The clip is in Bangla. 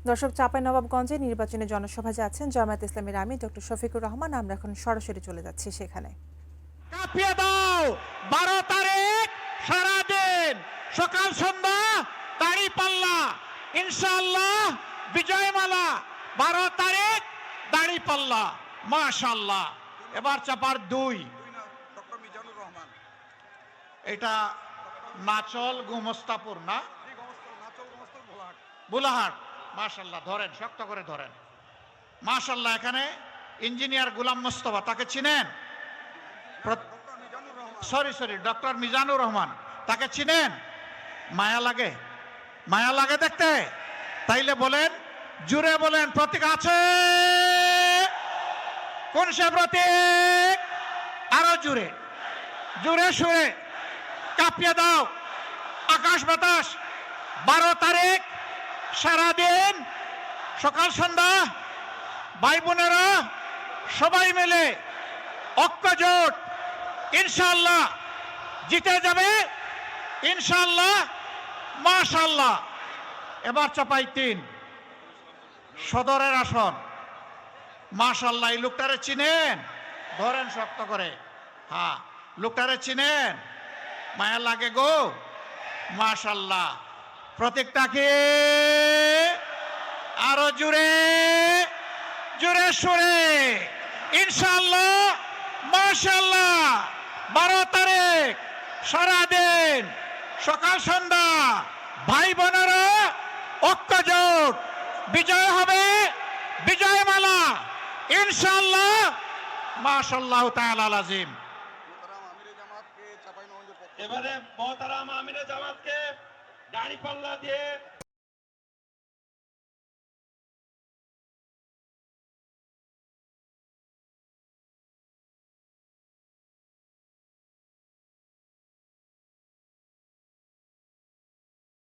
দর্শক, চাঁপাইনবাবগঞ্জে নির্বাচনী জনসভায় যাচ্ছেন জামায়াত ইসলামীর আমির ডক্টর শফিকুর রহমান। আমরা এখন সরাসরি চলে যাচ্ছি সেখানে। কাঁপিয়ে দাও 12 তারিখ সারাদিন সকাল সন্ধ্যা দাড়ি পাল্লা, ইনশাআল্লাহ বিজয়মালা। 12 তারিখ দাড়ি পাল্লা, মাশাআল্লাহ। এবার চাপার 2 ডক্টর মিজানুর রহমান। এটা নাচল গুমস্তাপুর না নাচল ভোলাহাট। বুলাহাট, মাশাআল্লাহ। ধরেন, শক্ত করে ধরেন, মাশাআল্লাহ। এখানে ইঞ্জিনিয়ার গোলাম মোস্তফা, তাকে চিনেন? সরি ডক্টর মিজানুর রহমান, তাকে চিনেন? মায়া লাগে, মায়া লাগে দেখতে? তাইলে বলেন, জুড়ে বলেন, প্রতীক আছে? কোন সে প্রতীক? আরো জুড়ে, জুড়ে সুরে কাঁপিয়ে দাও আকাশ বাতাস। 12 তারিখ সারাদিন সকাল সন্ধ্যা ভাই বোনেরা সবাই মিলে ঐক্যজোট, ইনশাআল্লাহ জিতে যাবে, ইনশাআল্লাহ, মাশাআল্লাহ। এবার চাপাই 3 সদরের আসন, মাশাআল্লাহ। এই লোকটারে চিনেন? ধরেন শক্ত করে, হ্যাঁ, লোকটারে চিনেন? মায়া লাগে গো, মাশাআল্লাহ। প্রতীকটা কি? আরো জুড়ে, জুড়ে সুরে, ইনশাআল্লাহ, মাশাআল্লাহ। 12 তারিখ সারাদিন সকাল সন্ধ্যা ভাই বোনেরা ঐক্যজোট, বিজয় হবে, বিজয়মালা, ইনশাআল্লাহ, মাশাআল্লাহ তাআলা আযীম। চাঁপাইনবাবগঞ্জের পক্ষ এবারে মহতারাম আমিরে জামাতকে দাঁড়িপাল্লা দিয়ে